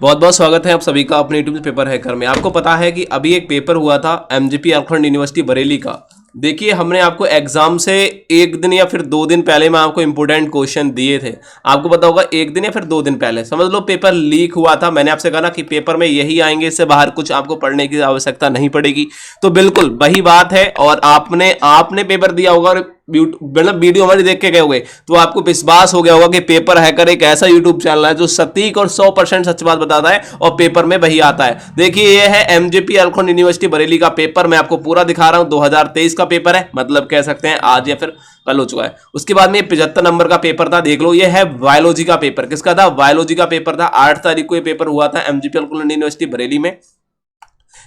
बहुत बहुत स्वागत है आप सभी का अपने यूट्यूब पेपर हैकर में। आपको पता है कि अभी एक पेपर हुआ था एमजीपी झारखंड यूनिवर्सिटी बरेली का। देखिए, हमने आपको एग्जाम से एक दिन या फिर 2 दिन पहले में आपको इंपोर्टेंट क्वेश्चन दिए थे। आपको पता होगा एक दिन या फिर 2 दिन पहले समझ लो पेपर लीक हुआ था। मैंने आपसे कहा ना कि पेपर में यही आएंगे, इससे बाहर कुछ आपको पढ़ने की आवश्यकता नहीं पड़ेगी। तो बिल्कुल वही बात है। और आपने पेपर दिया होगा और मतलब वीडियो हमारी देख के गए हुए तो आपको विश्वास हो गया होगा कि पेपर हैकर एक ऐसा यूट्यूब चैनल है जो सटीक और 100% सच बात बताता है और पेपर में वही आता है। देखिए, ये है एमजीपी झारखंड यूनिवर्सिटी बरेली का पेपर। मैं आपको पूरा दिखा रहा हूं। 2023 का पेपर है, मतलब कह सकते हैं आज या फिर कल हो चुका है। उसके बाद में 75 नंबर का पेपर था। देख लो, ये है बायोलॉजी का पेपर। किसका था? बायोलॉजी का पेपर था। 8 तारीख को ये पेपर हुआ था एमजीपी झारखंड यूनिवर्सिटी बरेली में।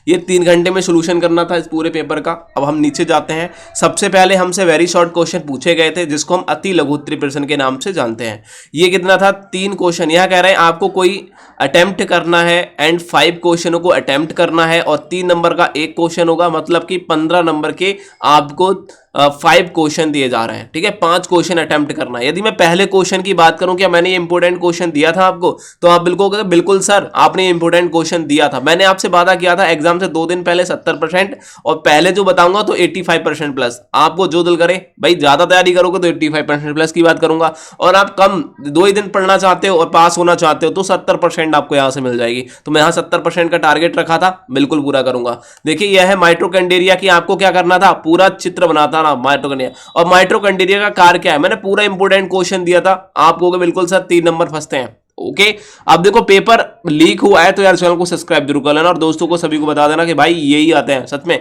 ये 3 घंटे में सोल्यूशन करना था इस पूरे पेपर का। अब हम नीचे जाते हैं। सबसे पहले हमसे वेरी शॉर्ट क्वेश्चन पूछे गए थे जिसको हम अति लघु उत्तरीय प्रश्न के नाम से जानते हैं। ये कितना था? 3 क्वेश्चन। यह कह रहे हैं आपको कोई अटेम्प्ट करना है एंड 5 क्वेश्चनों को अटेम्प्ट करना है और 3 नंबर का एक क्वेश्चन होगा, मतलब कि 15 नंबर के आपको 5 क्वेश्चन दिए जा रहे हैं। ठीक है, 5 क्वेश्चन अटेम्प्ट करना है। यदि मैं पहले क्वेश्चन की बात करूं, क्या मैंने ये इंपोर्टेंट क्वेश्चन दिया था आपको? तो आप बिल्कुल सर आपने इंपोर्टेंट क्वेश्चन दिया था। मैंने आपसे वादा किया था एग्जाम से 2 दिन पहले 70% और पहले जो बताऊंगा तो 85% प्लस। आपको जो दिल करे भाई, ज्यादा तैयारी करोगे तो 85% प्लस की बात करूंगा, और आप कम 2 ही दिन पढ़ना चाहते हो और पास होना चाहते हो तो 70% आपको यहां से मिल जाएगी। तो मैं यहां 70% का टारगेट रखा था, बिल्कुल पूरा करूंगा। देखिए, यह है माइटोकॉन्ड्रिया की। आपको क्या करना था? पूरा चित्र बनाता माइटोकॉन्ड्रिया। और माइटोकॉन्ड्रिया का कार्य क्या है? मैंने पूरा इंपोर्टेंट क्वेश्चन दिया था आपको। बिल्कुल सर 3 नंबर फंसते हैं। ओके, अब देखो पेपर लीक हुआ है तो यार चैनल को सब्सक्राइब जरूर कर लेना और दोस्तों को सभी को बता देना कि भाई यही आते हैं सच में।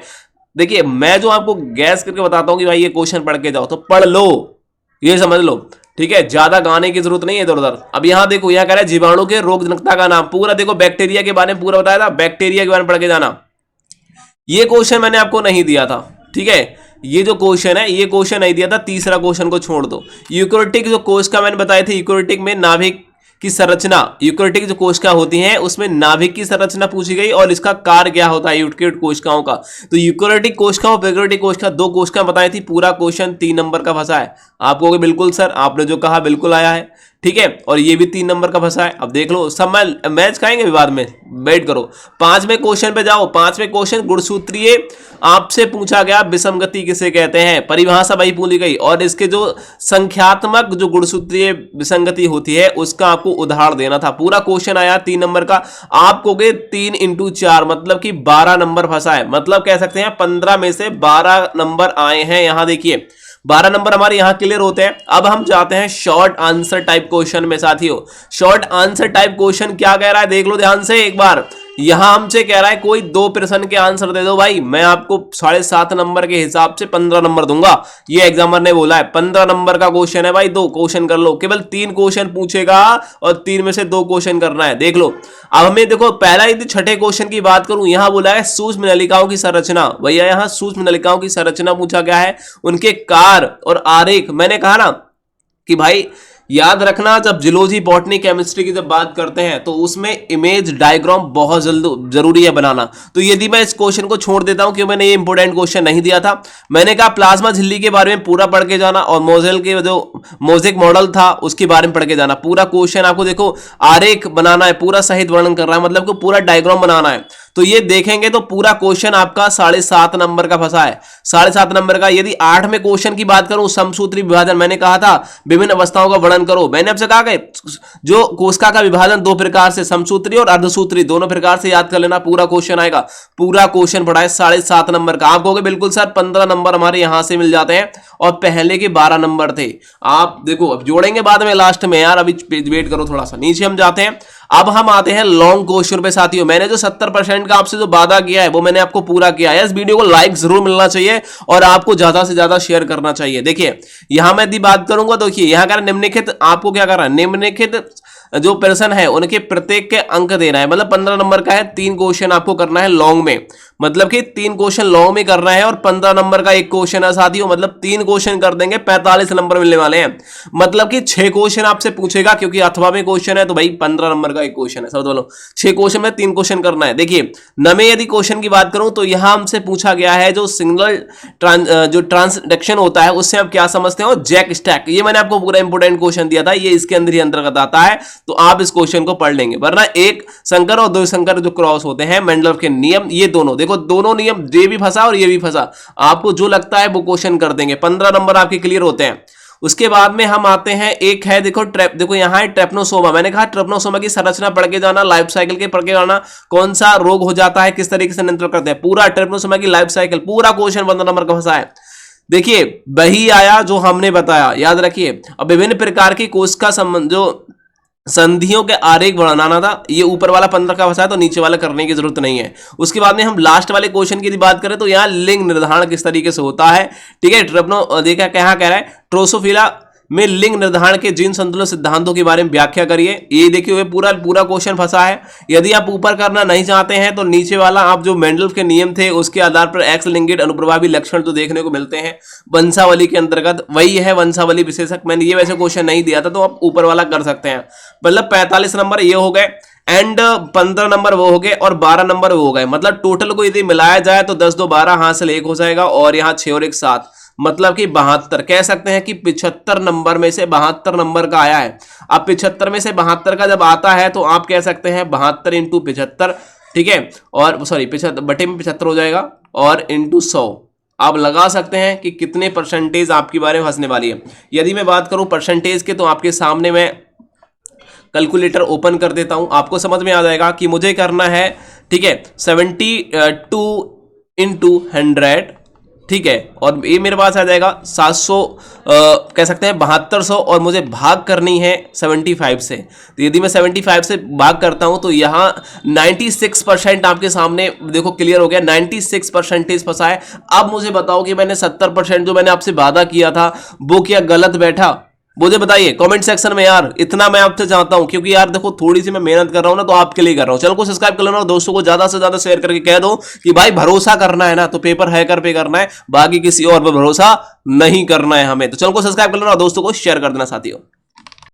देखिए, मैं जो आपको गैस करके बताता हूं कि भाई ये क्वेश्चन पढ़ के जाओ तो पढ़ लो, ये समझ लो। ठीक है, ज्यादा गाने की जरूरत नहीं है इधर उधर। अब यहां देखो, यहां कह रहा है जीवाणु के रोगजनकता का नाम। पूरा देखो, बैक्टीरिया के बारे में पूरा बताया था, बैक्टीरिया के बारे में पढ़ के जाना। ये क्वेश्चन मैंने आपको नहीं दिया था। ठीक है, ये जो क्वेश्चन है ये क्वेश्चन नहीं दिया था। तीसरा क्वेश्चन को छोड़ दो। यूकेरियोटिक जो कोशिका मैंने बताए थे, यूकेरियोटिक में नाभिक की संरचना, यूकेरियोटिक जो कोशिका होती हैं उसमें नाभिक की संरचना पूछी गई और इसका कार्य क्या होता है यूकेरियोटिक कोशिकाओं का। तो यूकेरियोटिक कोशिकाओं और प्रोकैरियोटिक कोशिका 2 कोशिका बताई थी। पूरा क्वेश्चन 3 नंबर का फंसा है। आपको बिल्कुल सर आपने जो कहा बिल्कुल आया है। ठीक है, और ये भी 3 नंबर का फंसा है। अब देख लो, सब मैं मैच खाएंगे विवाद में, वेट करो। 5वें क्वेश्चन पे जाओ। 5वें क्वेश्चन गुणसूत्रीय आपसे पूछा गया विषमगति किसे कहते हैं, परिभाषा वही पूछी गई और इसके जो संख्यात्मक जो गुणसूत्रीय विसंगति होती है उसका आपको उदाहरण देना था। पूरा क्वेश्चन आया 3 नंबर का। आपको 3 × 4 मतलब कि 12 नंबर फंसा है। मतलब कह सकते हैं 15 में से 12 नंबर आए हैं। यहां देखिए 12 नंबर हमारे यहां क्लियर होते हैं। अब हम जाते हैं शॉर्ट आंसर टाइप क्वेश्चन में। साथियों, शॉर्ट आंसर टाइप क्वेश्चन क्या कह रहा है देख लो ध्यान से एक बार। यहां हमसे कह रहा है कोई 2 प्रश्न के आंसर दे दो। भाई मैं आपको 7.5 नंबर के हिसाब से 15 नंबर दूंगा। ये एग्जामर ने बोला है 15 नंबर का क्वेश्चन है भाई, 2 क्वेश्चन कर लो। केवल 3 क्वेश्चन पूछेगा और 3 में से 2 क्वेश्चन करना है। देख लो, अब हमें देखो पहला यदि छठे क्वेश्चन की बात करूं, यहां बोला है सूक्ष्म नलिकाओं की संरचना। भैया यहां सूक्ष्म नलिकाओं की संरचना पूछा गया है, उनके कार्य और आरेख। मैंने कहा ना कि भाई याद रखना, जब जियोलॉजी बॉटनी केमिस्ट्री की जब बात करते हैं तो उसमें इमेज डायग्राम बहुत जरूरी है बनाना। तो यदि मैं इस क्वेश्चन को छोड़ देता हूं कि मैंने ये इंपोर्टेंट क्वेश्चन नहीं दिया था, मैंने कहा प्लाज्मा झिल्ली के बारे में पूरा पढ़ के जाना और मोजेल के जो मोजेक मॉडल था उसके बारे में पढ़ के जाना। पूरा क्वेश्चन आपको देखो आरेख बनाना है, पूरा सहित वर्णन कर रहा है, मतलब कि पूरा डायग्राम बनाना है। तो ये देखेंगे तो पूरा क्वेश्चन आपका 7.5 नंबर का फंसा है। 7.5 नंबर का। यदि 8वें क्वेश्चन की बात करूं, समसूत्री विभाजन, मैंने कहा था विभिन्न अवस्थाओं का वर्णन करो। मैंने आपसे कहा कि जो कोशिका का विभाजन 2 प्रकार से, समसूत्री और अर्धसूत्री, दोनों प्रकार से याद कर लेना। पूरा क्वेश्चन आएगा। पूरा क्वेश्चन पढ़ा है 7.5 नंबर का। आप कहोगे बिल्कुल सर 15 नंबर हमारे यहां से मिल जाते हैं और पहले के 12 नंबर थे। आप देखो अब जोड़ेंगे बाद में लास्ट में यार, अभी वेट करो थोड़ा सा। नीचे हम जाते हैं। अब हम आते हैं लॉन्ग क्वेश्चन पे। साथियों, मैंने जो 70% का आपसे जो वादा किया है वो मैंने आपको पूरा किया है। इस वीडियो को लाइक जरूर मिलना चाहिए और आपको ज्यादा से ज्यादा शेयर करना चाहिए। देखिए यहां मैं यदि बात करूंगा तो देखिए यहां का निम्नलिखित, आपको क्या कर रहा है, निम्नलिखित जो प्रश्न है उनके प्रत्येक के अंक देना है। मतलब 15 नंबर का है। 3 क्वेश्चन आपको करना है लॉन्ग में। मतलब कि 3 क्वेश्चन लॉ में करना है और 15 नंबर का एक क्वेश्चन है साथियों, मतलब 3 क्वेश्चन कर देंगे 45 नंबर मिलने वाले हैं। मतलब कि 6 क्वेश्चन आपसे पूछेगा, क्योंकि अथवा में क्वेश्चन है तो भाई 15 नंबर का एक क्वेश्चन है। सब बोलो 6 क्वेश्चन में 3 क्वेश्चन करना है। देखिए न में यदि क्वेश्चन की बात करूं तो यहां हमसे पूछा गया है जो सिग्नल जो ट्रांसडक्शन होता है उससे आप क्या समझते हो, जैक स्टैक। ये मैंने आपको पूरा इंपोर्टेंट क्वेश्चन दिया था, ये इसके अंदर ही अंतर्गत आता है, तो आप इस क्वेश्चन को पढ़ लेंगे। वरना एक शंकर और दो शंकर जो क्रॉस होते हैं, मेंडलर के नियम, ये दोनों देखो, दोनों नियम, ये भी फंसा और ये भी फंसा, आपको जो लगता है वो क्वेश्चन कर देंगे। 15 नंबर आपके क्लियर होते हैं। उसके बाद में हम आते हैं, एक है देखो देखो यहाँ है ट्रेपनोसोमा। मैंने कहा ट्रेपनोसोमा की संरचना पढ़ के जाना, लाइफ साइकिल के पढ़ के जाना, कौन सा रोग हो जाता है, किस तरीके से नियंत्रण करते हैं, पूरा ट्रेपनोसोमा की लाइफ साइकिल, पूरा क्वेश्चन 15 नंबर का फंसा है। देखिए वही आया जो हमने बताया, याद रखिए। अब विभिन्न प्रकार की कोशिका संबंध जो संधियों के आरेख बनाना था, ये ऊपर वाला 15 का फंसा है, तो नीचे वाला करने की जरूरत नहीं है। उसके बाद में हम लास्ट वाले क्वेश्चन की बात करें तो यहाँ लिंग निर्धारण किस तरीके से होता है, ठीक है। ट्रेपनो देखा क्या कह रहा है, ड्रोसोफिला में लिंग निर्धारण के जीन संतुलन सिद्धांतों के बारे में व्याख्या करिए। ये देखिए ये पूरा क्वेश्चन फंसा है। यदि आप ऊपर करना नहीं चाहते हैं तो नीचे वाला आप जो मेंडल के नियम थे उसके आधार पर एक्स लिंक्ड अनुप्रभावी लक्षण जो देखने को मिलते हैं वंशावली के अंतर्गत, वही है वंशावली विशेषक। मैंने ये वैसे क्वेश्चन नहीं दिया था, तो आप ऊपर वाला कर सकते हैं। मतलब 45 नंबर ये हो गए एंड 15 नंबर वो हो गए और 12 नंबर वो हो गए। मतलब टोटल को यदि मिलाया जाए तो 10 2 12 हासिल 1 हो जाएगा और यहाँ 6 और 1 7, मतलब कि 72। कह सकते हैं कि 75 नंबर में से 72 नंबर का आया है। अब 75 में से 72 का जब आता है तो आप कह सकते हैं 72 इंटू 75, ठीक है, और सॉरी 75 बटे में 75 हो जाएगा और इंटू 100 आप लगा सकते हैं कि कितने परसेंटेज आपके बारे में हंसने वाली है। यदि मैं बात करूं परसेंटेज के तो आपके सामने मैं कैलकुलेटर ओपन कर देता हूं, आपको समझ में आ जाएगा कि मुझे करना है, ठीक है, 72 इंटू 100, ठीक है, और ये मेरे पास आ जाएगा 700 कह सकते हैं 7200, और मुझे भाग करनी है 75 से। तो यदि मैं 75 से भाग करता हूं तो यहाँ 96% आपके सामने देखो क्लियर हो गया, 96% फंसा है। अब मुझे बताओ कि मैंने 70% जो मैंने आपसे वादा किया था वो क्या गलत बैठा, मुझे बताइए कमेंट सेक्शन में। यार इतना मैं आपसे चाहता हूं, क्योंकि यार देखो थोड़ी सी मैं मेहनत कर रहा हूं ना, तो आपके लिए कर रहा हूं। चैनल को सब्सक्राइब कर लेना और दोस्तों को ज्यादा से ज्यादा शेयर करके कह दो कि भाई भरोसा करना है ना तो पेपर हैकर पे करना है, बाकी किसी और पर भरोसा नहीं करना है हमें। तो चैनल को सब्सक्राइब कर लेना और दोस्तों को शेयर कर देना साथियों।